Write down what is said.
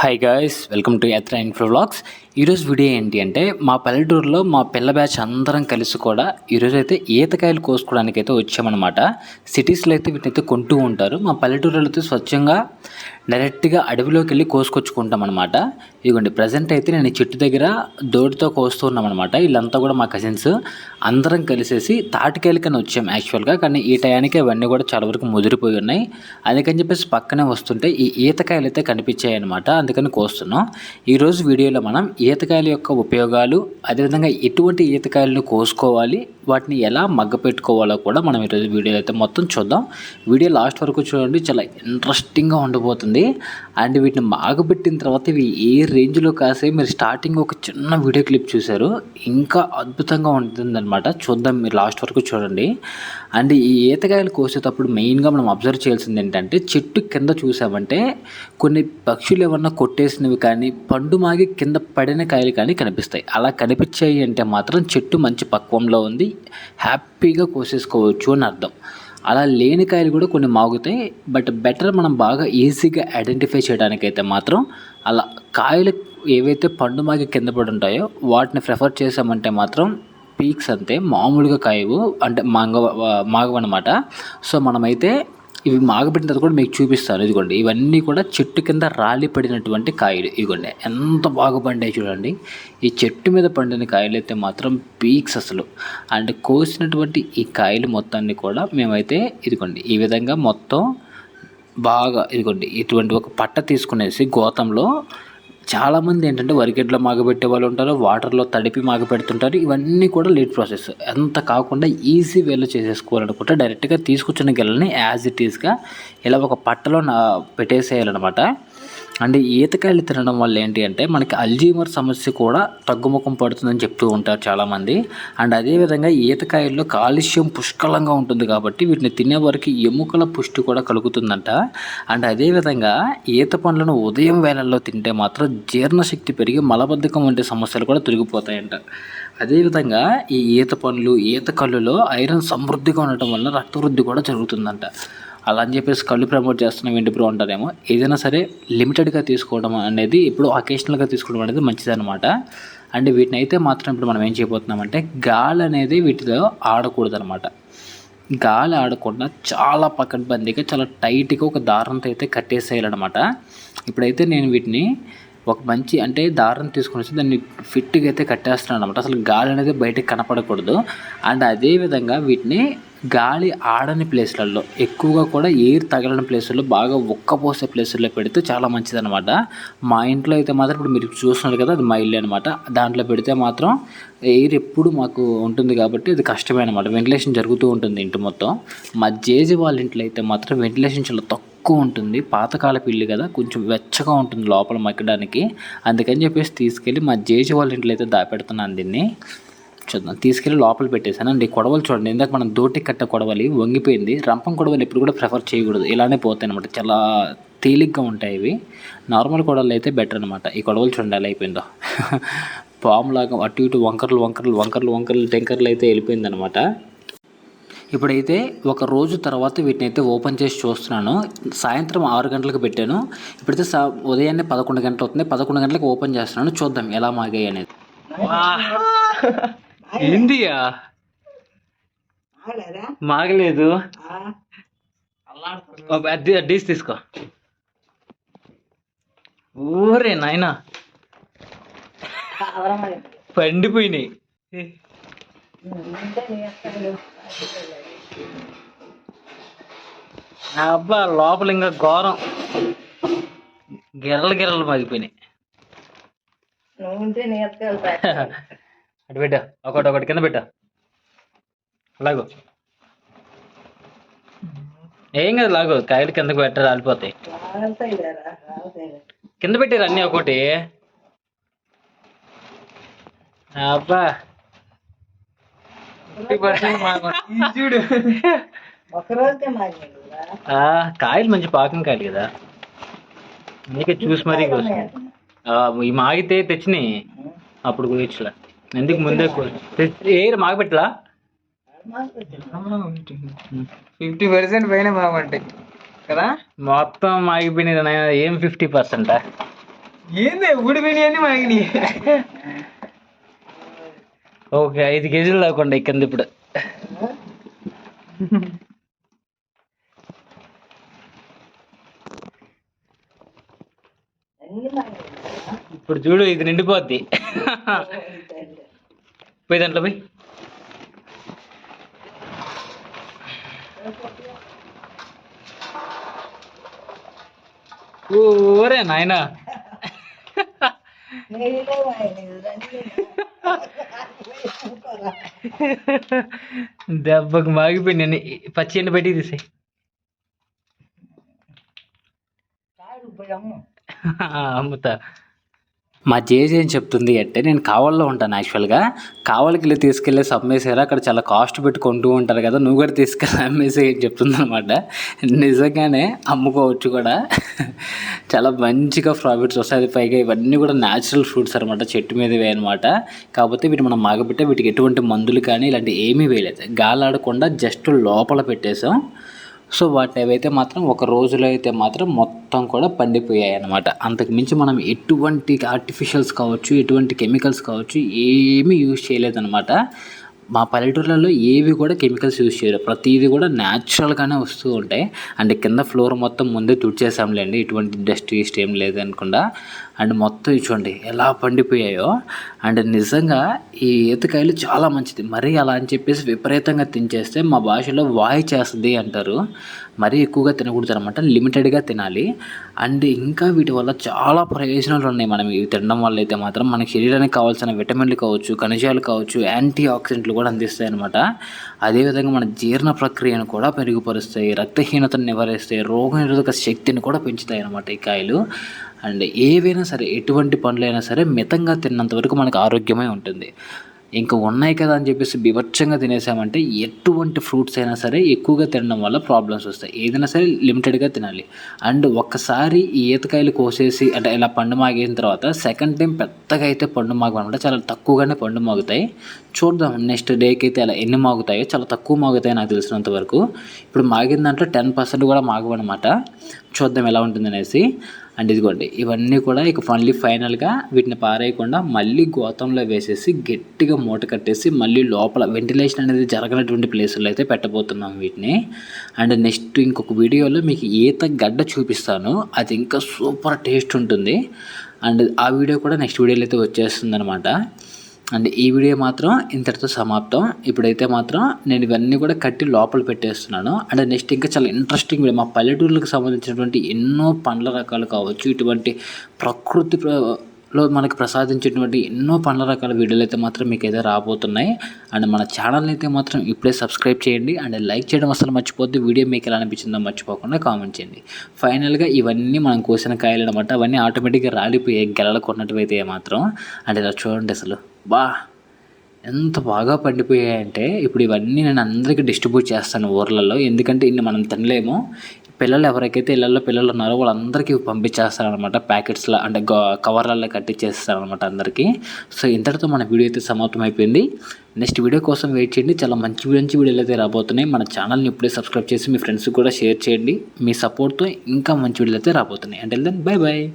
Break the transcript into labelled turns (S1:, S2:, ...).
S1: Hi guys, welcome to యాత్ర info vlogs. ఈరోజు video ఏంటి అంటే మా పల్లెటూరులో మా పిల్ల బ్యాచ్ అందరం కలిసి కూడా ఈరోజు అయితే ఈతకాయలు కోసుకోవడానికి అయితే వచ్చామన్నమాట. సిటీస్లో అయితే వీటినైతే కొంటూ ఉంటారు. మా పల్లెటూరులో అయితే స్వచ్ఛంగా డైరెక్ట్గా అడవిలోకి వెళ్ళి కోసుకొచ్చుకుంటాం అనమాట. ఇదిగోండి ప్రజెంట్ అయితే నేను ఈ చెట్టు దగ్గర దోటితో కోస్తూ ఉన్నామన్నమాట. వీళ్ళంతా కూడా మా కజిన్స్ అందరం కలిసేసి తాటికాయలకని వచ్చాం యాక్చువల్గా. కానీ ఈ టయానికి అవన్నీ కూడా చాలా వరకు ముదిరిపోయి ఉన్నాయి. అందుకని చెప్పేసి పక్కనే వస్తుంటే ఈ ఈతకాయలు అయితే కనిపించాయి అనమాట. అందుకని కోస్తున్నాం. ఈరోజు వీడియోలో మనం ఈతకాయల యొక్క ఉపయోగాలు, అదేవిధంగా ఎటువంటి ఈతకాయలను కోసుకోవాలి, వాటిని ఎలా మగ్గ పెట్టుకోవాలో కూడా మనం ఈరోజు వీడియోలో అయితే మొత్తం చూద్దాం. వీడియో లాస్ట్ వరకు చూడండి, చాలా ఇంట్రెస్టింగ్గా ఉండబోతుంది. అండ్ వీటిని మాగబెట్టిన తర్వాత ఇవి ఏ రేంజ్లో కాసే మీరు స్టార్టింగ్ ఒక చిన్న వీడియో క్లిప్ చూశారు, ఇంకా అద్భుతంగా ఉంటుందన్నమాట. చూద్దాం, మీరు లాస్ట్ వరకు చూడండి. అండ్ ఈ ఈతకాయలు కోసేటప్పుడు మెయిన్గా మనం అబ్జర్వ్ చేయాల్సింది ఏంటంటే, చెట్టు కింద చూసామంటే కొన్ని పక్షులు ఏమన్నా కొట్టేసినవి కానీ, పండు మాగి కింద పడిన కాయలు కానీ కనిపిస్తాయి. అలా కనిపించాయి అంటే మాత్రం చెట్టు మంచి పక్వంలో ఉంది, హ్యాపీగా కోసేసుకోవచ్చు అని అర్థం. అలా లేని కాయలు కూడా కొన్ని మాగుతాయి. బట్ బెటర్ మనం బాగా ఈజీగా ఐడెంటిఫై చేయడానికైతే మాత్రం అలా కాయలు ఏవైతే పండు మాగి కింద పడి ఉంటాయో వాటిని ప్రిఫర్ చేసామంటే మాత్రం పీక్స్ అంతే, మామూలుగా కాయవు అంటే మాగవన్నమాట. సో మనమైతే ఇవి మాగబెట్టిన తర్వాత కూడా మీకు చూపిస్తాను. ఇదిగోండి, ఇవన్నీ కూడా చెట్టు కింద రాలి పడినటువంటి కాయలు. ఇదిగోండి ఎంత బాగా పండాయి చూడండి. ఈ చెట్టు మీద పండిన కాయలు అయితే మాత్రం పీక్స్ అసలు. అండ్ కోసినటువంటి ఈ కాయలు మొత్తాన్ని కూడా మేమైతే ఇదిగోండి ఈ విధంగా మొత్తం బాగా ఇదిగోండి ఇటువంటి ఒక పట్ట తీసుకునేసి గోతంలో చాలామంది ఏంటంటే వరిగడ్డలో మాగబెట్టే వాళ్ళు ఉంటారు, వాటర్లో తడిపి మాగపెడుతుంటారు. ఇవన్నీ కూడా లేట్ ప్రాసెస్. అంత కాకుండా ఈజీ వేలో చేసేసుకోవాలనుకుంటే డైరెక్ట్గా తీసుకొచ్చిన గిన్నెలని యాజ్ ఇట్ ఈస్గా ఇలా ఒక పట్టలో పెట్టేసేయాలన్నమాట. అండ్ ఈతకాయలు తినడం వల్ల ఏంటి అంటే మనకి అల్జీమర్ సమస్య కూడా తగ్గుముఖం పడుతుందని చెప్తూ ఉంటారు చాలామంది. అండ్ అదేవిధంగా ఈతకాయల్లో కాల్షియం పుష్కలంగా ఉంటుంది కాబట్టి వీటిని తినే వారికి ఎముకల పుష్టి కూడా కలుగుతుందంట. అండ్ అదేవిధంగా ఈత పండ్లను ఉదయం వేళల్లో తింటే మాత్రం జీర్ణశక్తి పెరిగి మలబద్ధకం వంటి సమస్యలు కూడా తొలగిపోతాయంట. అదేవిధంగా ఈ ఈత పండ్లు, ఈత కళ్ళులో ఐరన్ సమృద్ధిగా ఉండటం వల్ల రక్తవృద్ధి కూడా జరుగుతుందంట. అలా అని చెప్పేసి కళ్ళు ప్రమోట్ చేస్తున్నాం ఏంటి బ్రో అంటారేమో. ఏదైనా సరే లిమిటెడ్గా తీసుకోవడం అనేది, ఇప్పుడు అకేషనల్గా తీసుకోవడం అనేది మంచిదన్నమాట. అండ్ వీటిని అయితే మాత్రం ఇప్పుడు మనం ఏం చేయబోతున్నామంటే గాలి అనేది వీటిలో ఆడకూడదు అనమాట. గాలి ఆడకుండా చాలా పకడ్బందీగా చాలా టైట్గా ఒక దారంతో అయితే కట్టేసేయాలన్నమాట. ఇప్పుడైతే నేను వీటిని ఒక మంచి అంటే దారం తీసుకుని వచ్చి దాన్ని ఫిట్గా అయితే కట్టేస్తున్నాను అనమాట. అసలు గాలి అనేది బయటకు కనపడకూడదు. అండ్ అదేవిధంగా వీటిని గాలి ఆడని ప్లేస్లలో, ఎక్కువగా కూడా ఎయిర్ తగలని ప్లేసుల్లో, బాగా ఉక్కపోసే ప్లేసుల్లో పెడితే చాలా మంచిదన్నమాట. మా ఇంట్లో అయితే మాత్రం ఇప్పుడు మీరు చూస్తున్నారు కదా, అది మా ఇల్లు అనమాట. దాంట్లో పెడితే మాత్రం ఎయిర్ ఎప్పుడు మాకు ఉంటుంది కాబట్టి అది కష్టమే అనమాట. వెంటిలేషన్ జరుగుతూ ఉంటుంది ఇంటి మొత్తం. మా జేజీ వాళ్ళ ఇంట్లో అయితే మాత్రం వెంటిలేషన్ చాలా తక్కువ ఉంటుంది. పాతకాలపు ఇల్లు కదా, కొంచెం వెచ్చగా ఉంటుంది లోపల మగ్గడానికి. అందుకని చెప్పేసి తీసుకెళ్ళి మా జేజీ వాళ్ళ ఇంట్లో అయితే దాపెడుతున్నాను దీన్ని. చూద్దాం, తీసుకెళ్ళి లోపల పెట్టేశాను. అండి కొడవలు చూడండి, ఇందాక మనం దోటి కట్ట కొడవలి వంగిపోయింది. రంపం కొడవలు ఎప్పుడు కూడా ప్రిఫర్ చేయకూడదు, ఇలానే పోతాయి అనమాట. చాలా తేలిగ్గా ఉంటాయి ఇవి. నార్మల్ కొడవలు అయితే బెటర్ అనమాట. ఈ కొడవలు చూడండి ఎలా అయిపోయిందో పాములాగా అటు ఇటు వంకర్లు టెంకర్లు అయితే వెళ్ళిపోయిందనమాట. ఇప్పుడైతే ఒక రోజు తర్వాత వీటిని అయితే ఓపెన్ చేసి చూస్తున్నాను. సాయంత్రం 6 గంటలకు పెట్టాను. ఇప్పుడైతే ఉదయాన్నే 11 గంటలు అవుతుంది. 11 గంటలకు ఓపెన్ చేస్తున్నాను. చూద్దాం ఎలా మాగాయి అనేది. ఏందియా మాగలేదు, డీస్ తీసుకో. ఊరే నాయనా పండిపోయినాయి. అబ్బా లోపల ఇంకా ఘోరం, గిర్రలు మగిపోయినాయి. అటు పెట్టా, ఒకటి కింద పెట్టా. లాగు, ఏం కదా లాగు, కాయలు కిందకు పెట్ట రాలిపోతాయి. కింద పెట్టారు అన్నీ ఒకటి. అబ్బా చూడు, కాయలు మంచి పాకం కాయలు కదా, అందుకే చూసి మరీ ఈ మాగితే తెచ్చినాయి. అప్పుడు కూర్చులా ఎందుకు ముందే ఏరు మాగపెట్టలా
S2: 50% పైన బాగుంటాయి కదా.
S1: మొత్తం ఆగిపోయినది ఏం 50%?
S2: ఏంది ఊడిపోయినాయని మాగిని.
S1: ఓకే 5 కేజీలు లేకుండా కింద ఇప్పుడు. ఇప్పుడు చూడు ఇది నిండిపోద్ది. పోయి దాంట్లో పోయి. ఓరే నాయనా దెబ్బకు మాగిపోయింది. పచ్చి ఎండ పెట్టి తీసే అమ్ముతా. మా జేజీ ఏం చెప్తుంది అంటే, నేను కావల్లో ఉంటాను యాక్చువల్గా. కావలికి వెళ్ళి తీసుకెళ్ళేసి అమ్మేసారు, అక్కడ చాలా కాస్ట్ పెట్టి కొంటూ ఉంటారు కదా, నువ్వు కూడా తీసుకెళ్ళి అమ్మేసి అని చెప్తుంది అనమాట. నిజంగానే అమ్ముకోవచ్చు కూడా, చాలా మంచిగా ప్రాఫిట్స్ వస్తాయి. అది పైగా ఇవన్నీ కూడా న్యాచురల్ ఫ్రూట్స్ అనమాట, చెట్టు మీద అనమాట. కాకపోతే వీటి మనం మాగబెట్టే వీటికి ఎటువంటి మందులు కానీ ఇలాంటి ఏమీ వేయలేదు, గాలాడకుండా జస్ట్ లోపల పెట్టేసాం. సో వాటిని ఏవైతే మాత్రం ఒక రోజులో అయితే మాత్రం మొత్తం కూడా పండిపోయాయి అన్నమాట. అంతకు మించి మనం ఎటువంటి ఆర్టిఫిషియల్స్ కావచ్చు, ఎటువంటి కెమికల్స్ కావచ్చు ఏమీ యూజ్ చేయలేదన్నమాట. మా పల్లెటూర్లలో ఏవి కూడా కెమికల్స్ యూజ్ చేయరు, ప్రతిదీ కూడా న్యాచురల్గానే వస్తూ ఉంటాయి. అండ్ కింద ఫ్లోర్ మొత్తం ముందే తుడిచేసాంలేండి, ఎటువంటి డస్ట్ గీస్ట్ ఏం లేదనకుండా. అండ్ మొత్తం చూడండి ఎలా పండిపోయాయో. అండ్ నిజంగా ఈ ఈతకాయలు చాలా మంచిది, మరీ అలా అని చెప్పేసి విపరీతంగా తినేస్తే మా భాషలో వాయి చేస్తుంది అంటారు. మరీ ఎక్కువగా తినకూడదు అనమాట, లిమిటెడ్గా తినాలి. అండ్ ఇంకా వీటి వల్ల చాలా ప్రయోజనాలు ఉన్నాయి. మనం ఇవి తినడం వల్ల అయితే మాత్రం మన శరీరానికి కావాల్సిన విటమిన్లు కావచ్చు, ఖనిజాలు కావచ్చు, యాంటీ ఆక్సిడెంట్లు కూడా అందిస్తాయి అనమాట. అదేవిధంగా మన జీర్ణ ప్రక్రియను కూడా మెరుగుపరుస్తాయి, రక్తహీనతను నివారిస్తాయి, రోగనిరోధక శక్తిని కూడా పెంచుతాయి అనమాట ఈ కాయలు. అండ్ ఏవైనా సరే, ఎటువంటి పండ్లైనా సరే మితంగా తిన్నంత వరకు మనకు ఆరోగ్యమే ఉంటుంది. ఇంకా ఉన్నాయి కదా అని చెప్పేసి బీభత్సంగా తినేసామంటే ఎటువంటి ఫ్రూట్స్ అయినా సరే ఎక్కువగా తినడం వల్ల ప్రాబ్లమ్స్ వస్తాయి. ఏదైనా సరే లిమిటెడ్గా తినాలి. అండ్ ఒక్కసారి ఈ ఈతకాయలు కోసేసి అంటే ఇలా పండు మాగిన తర్వాత సెకండ్ టైం పెద్దగా అయితే పండు మాగమన్నమాట, చాలా తక్కువగానే పండు మాగుతాయి. చూద్దాం నెక్స్ట్ డేకి అయితే అలా ఎన్ని మాగుతాయో, చాలా తక్కువ మాగుతాయి నాకు తెలిసినంత వరకు. ఇప్పుడు మాగిన దాంట్లో 10% కూడా మాగవన్నమాట. చూద్దాం ఎలా ఉంటుంది అనేసి. అండ్ ఇదిగోండి ఇవన్నీ కూడా ఇక మళ్ళీ ఫైనల్గా వీటిని పారేయకుండా మళ్ళీ గోతంలో వేసేసి గట్టిగా మూట కట్టేసి మళ్ళీ లోపల వెంటిలేషన్ అనేది జరగనటువంటి ప్లేసుల్లో అయితే పెట్టబోతున్నాం వీటిని. అండ్ నెక్స్ట్ ఇంకొక వీడియోలో మీకు ఈత గడ్డ చూపిస్తాను, అది ఇంకా సూపర్ టేస్ట్ ఉంటుంది. అండ్ ఆ వీడియో కూడా నెక్స్ట్ వీడియోలో అయితే వచ్చేస్తుంది అనమాట. అండ్ ఈ వీడియో మాత్రం ఇంతటితో సమాప్తం. ఇప్పుడైతే మాత్రం నేను ఇవన్నీ కూడా కట్టి లోపల పెట్టేస్తున్నాను. అండ్ నెక్స్ట్ ఇంకా చాలా ఇంట్రెస్టింగ్ వీడియో, మా పల్లెటూర్లకు సంబంధించినటువంటి ఎన్నో పండ్ల రకాలు కావచ్చు, ఇటువంటి ప్రకృతిలో మనకు ప్రసాదించేటువంటి ఎన్నో పండ్ల రకాల వీడియోలు అయితే మాత్రం మీకు అయితే రాబోతున్నాయి. అండ్ మన ఛానల్ని అయితే మాత్రం ఇప్పుడే సబ్స్క్రైబ్ చేయండి. అండ్ లైక్ చేయడం అసలు మర్చిపోద్ది. వీడియో మీకు ఎలా అనిపించిందో మర్చిపోకుండా కామెంట్ చేయండి. ఫైనల్గా ఇవన్నీ మనం కోసిన కాయలు అనమాట, అవన్నీ ఆటోమేటిక్గా రాలిపోయాయి గెలలకు ఉన్నట్టువైతే మాత్రం. అండ్ ఇలా చూడండి అసలు ఎంత బాగా పండిపోయాయంటే ఇప్పుడు ఇవన్నీ నేను అందరికీ డిస్ట్రిబ్యూట్ చేస్తాను ఊర్లలో, ఎందుకంటే ఇన్ని మనం తినలేము. పిల్లలు ఎవరికైతే ఇళ్ళల్లో పిల్లలు ఉన్నారో వాళ్ళందరికీ పంపించేస్తారనమాట, ప్యాకెట్స్లో అంటే కవర్లలో కట్టించేస్తారనమాట అందరికీ. సో ఇంతటితో మన వీడియో అయితే సమాప్తం అయిపోయింది. నెక్స్ట్ వీడియో కోసం వెయిట్ చేయండి, చాలా మంచి మంచి వీడియోలు అయితే రాబోతున్నాయి. మన ఛానల్ని ఇప్పుడే సబ్స్క్రైబ్ చేసి మీ ఫ్రెండ్స్కి కూడా షేర్ చేయండి. మీ సపోర్ట్తో ఇంకా మంచి వీడియోలు అయితే రాబోతున్నాయి. అంటే దెన్ బై బాయ్.